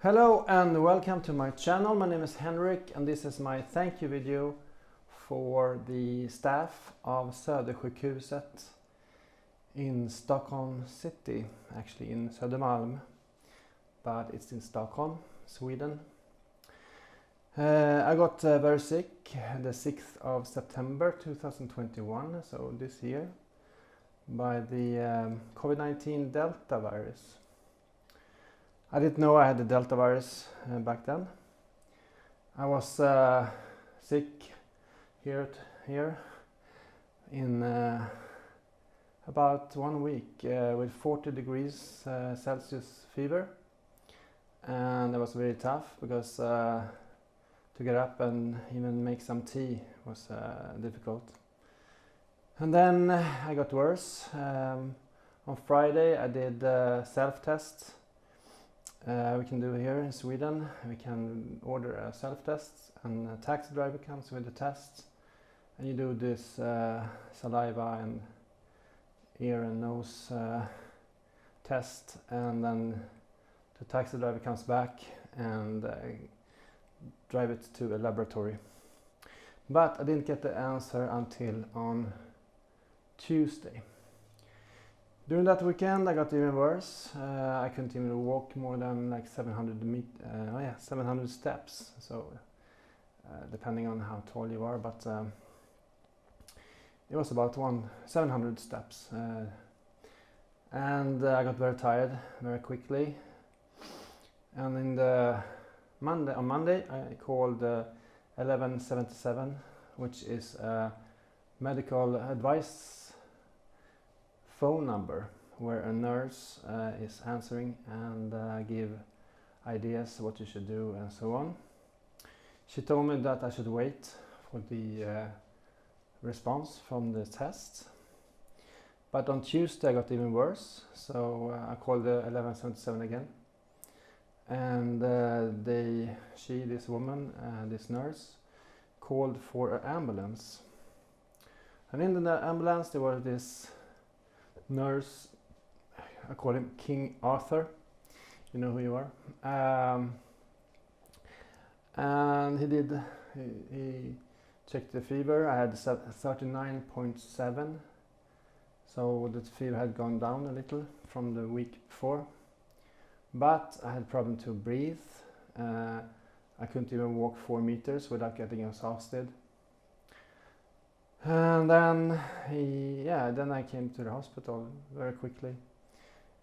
Hello and welcome to my channel. My name is Henrik and this is my thank you video for the staff of Södersjukhuset in Stockholm city, actually in Södermalm, but it's in Stockholm, Sweden. I got very sick the 6th of September 2021, so this year, by the COVID-19 Delta virus. I didn't know I had the Delta virus back then. I was sick here in about 1 week with 40 degrees Celsius fever, and it was very tough because to get up and even make some tea was difficult. And then I got worse. On Friday I did self-test. We can do here in Sweden. We can order a self-test and a taxi driver comes with the test, and you do this saliva and ear and nose test, and then the taxi driver comes back and drive it to a laboratory. But I didn't get the answer until on Tuesday. During that weekend I got even worse. I couldn't even walk more than like 700 steps, so depending on how tall you are, but it was about 700 steps, and I got very tired very quickly. And on Monday I called 1177, which is a medical advice phone number where a nurse is answering and give ideas what you should do and so on. She told me that I should wait for the response from the test. But on Tuesday I got even worse, so I called 1177 again, and this woman, this nurse, called for an ambulance. And in the ambulance there was this nurse, I call him King Arthur, you know who you are, and he checked the fever. I had 39.7, so the fever had gone down a little from the week before, but I had problem to breathe. I couldn't even walk 4 meters without getting exhausted. And then I came to the hospital very quickly.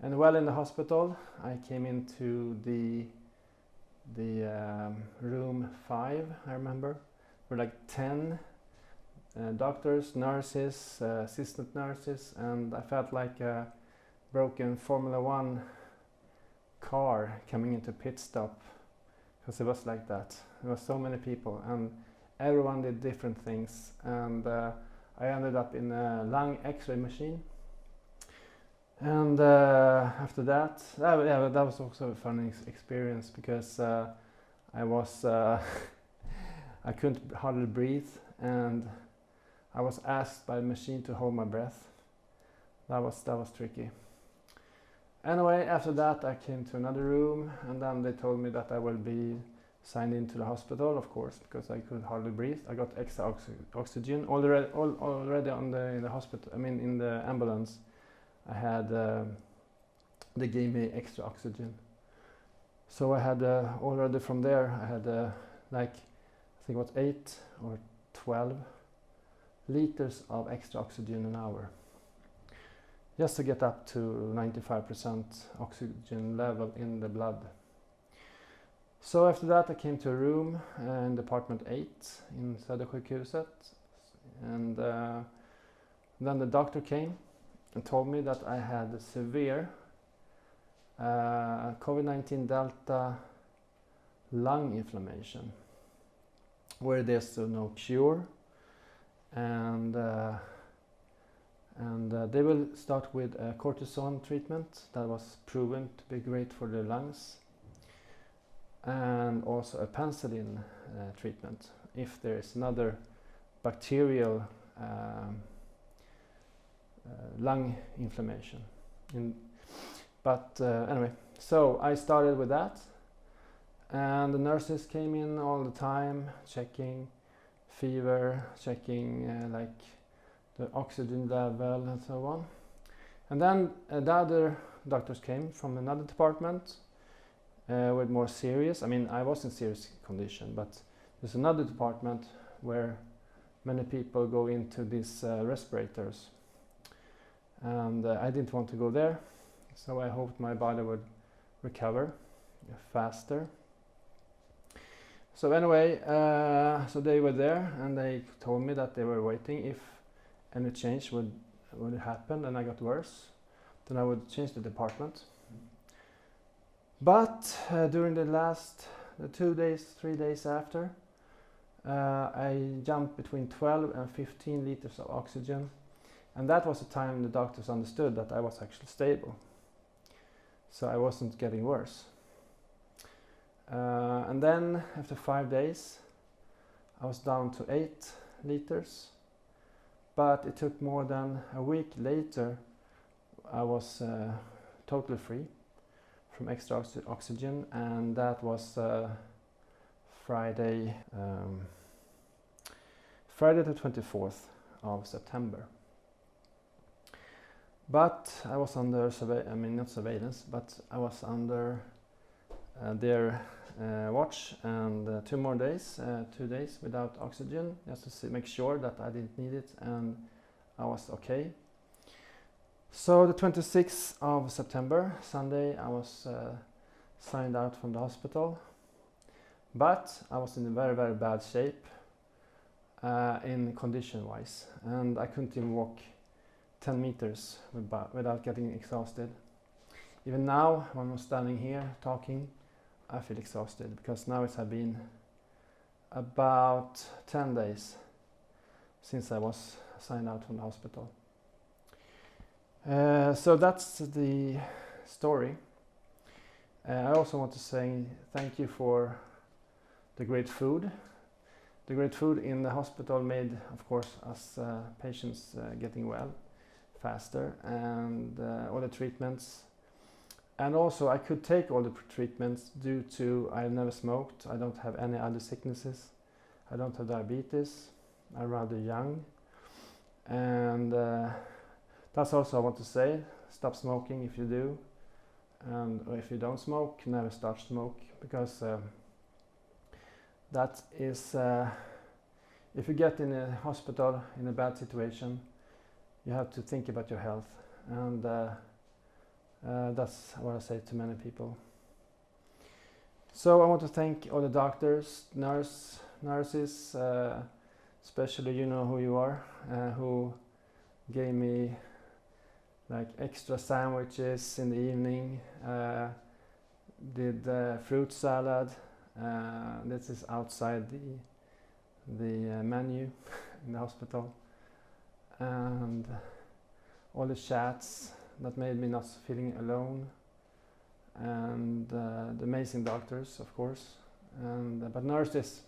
And while in the hospital, I came into the room 5, I remember. There were like 10 doctors, nurses, assistant nurses, and I felt like a broken Formula 1 car coming into pit stop, because it was like that. There were so many people, and everyone did different things, and I ended up in a lung x-ray machine. And after that, that was also a funny experience, because I couldn't hardly breathe, and I was asked by the machine to hold my breath. That was tricky. Anyway, after that I came to another room, and then they told me that I will be signed into the hospital, of course, because I could hardly breathe. I got extra oxygen already in the hospital. I mean, in the ambulance, I had they gave me extra oxygen. So I had already from there I had like I think it was 8 or 12 liters of extra oxygen an hour, just to get up to 95% oxygen level in the blood. So after that I came to a room in department 8 in Södersjukhuset, and then the doctor came and told me that I had a severe COVID-19 Delta lung inflammation, where there's no cure, and they will start with a cortisone treatment that was proven to be great for the lungs, and also a penicillin treatment if there is another bacterial lung inflammation. Anyway, so I started with that, And the nurses came in all the time, checking fever, checking like the oxygen level and so on. And then the other doctors came from another department with more serious, I mean I was in serious condition, but there's another department where many people go into these respirators. And I didn't want to go there, so I hoped my body would recover faster. So anyway, so they were there and they told me that they were waiting if any change would happen and I got worse, then I would change the department. But during the 2 days, 3 days after, I jumped between 12 and 15 liters of oxygen, and that was the time the doctors understood that I was actually stable, so I wasn't getting worse. And then after 5 days I was down to 8 liters, but it took more than a week later I was totally free from extra oxygen, and that was Friday the 24th of September. But I was under not surveillance, but I was under their watch, and 2 more days, 2 days without oxygen, just to make sure that I didn't need it and I was okay. So the 26th of September, Sunday, I was signed out from the hospital, but I was in a very, very bad shape in condition-wise, and I couldn't even walk 10 meters without getting exhausted. Even now, when I'm standing here talking, I feel exhausted, because now it has been about 10 days since I was signed out from the hospital. So that's the story. I also want to say thank you for the great food. The great food in the hospital made, of course, us patients getting well faster, and all the treatments. And also I could take all the treatments due to I never smoked, I don't have any other sicknesses, I don't have diabetes, I'm rather young. And that's also I want to say, stop smoking if you do, and if you don't smoke, never start smoke, because that is, if you get in a hospital in a bad situation, you have to think about your health, and that's what I say to many people. So I want to thank all the doctors, nurses, especially you know who you are, who gave me like extra sandwiches in the evening, did fruit salad. This is outside the menu in the hospital, and all the chats that made me not feeling alone, and the amazing doctors, of course, and but nurses,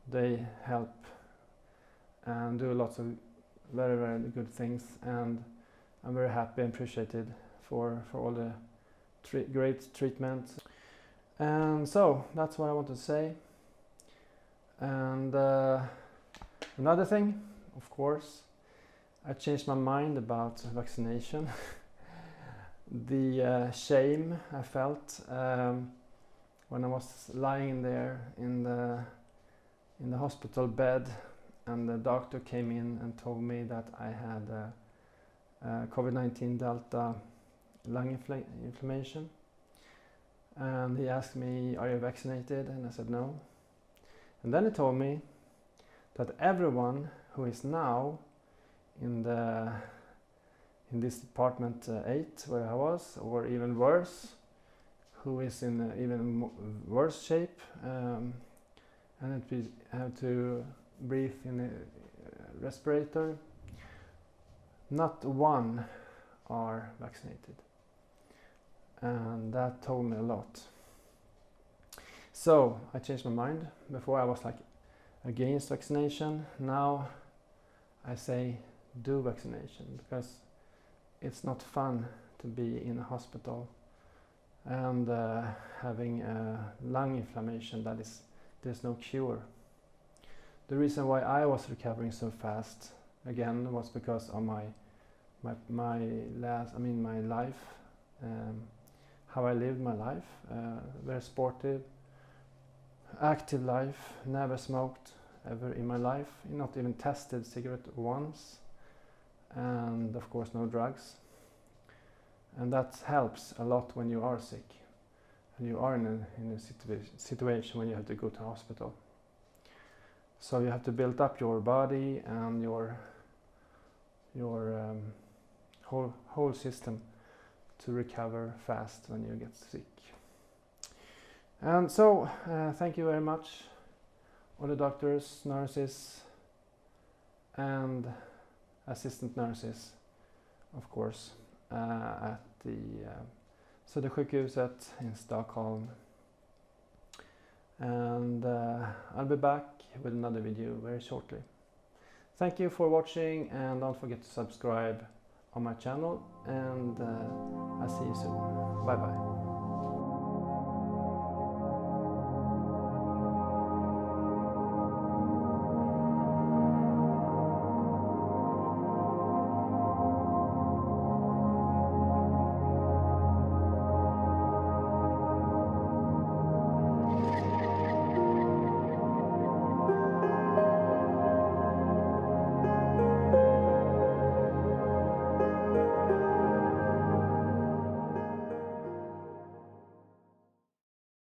they help and do lots of very, very good things, and I'm very happy and appreciated for all the great treatment. And so that's what I want to say. And another thing, of course, I changed my mind about vaccination. The shame I felt when I was lying there in the hospital bed, and the doctor came in and told me that I had COVID-19 Delta lung inflammation. And he asked me, "Are you vaccinated?" And I said no. And then he told me that everyone who is now in this department 8 where I was, or even worse, who is in even worse shape, and we have to breathe in a respirator, not one are vaccinated. And that told me a lot. So I changed my mind. Before I was like against vaccination. Now I say do vaccination, because it's not fun to be in a hospital and having lung inflammation there's no cure. The reason why I was recovering so fast again was because of my life, how I lived my life, very sportive, active life, never smoked ever in my life, not even tested cigarette once, and of course no drugs. And that helps a lot when you are sick and you are in a situation when you have to go to hospital. So you have to build up your body and your whole system to recover fast when you get sick. And so thank you very much, all the doctors, nurses and assistant nurses, of course, at the Södersjukhuset in Stockholm. And I'll be back with another video very shortly. Thank you for watching, and don't forget to subscribe on my channel, and I'll see you soon. Bye bye.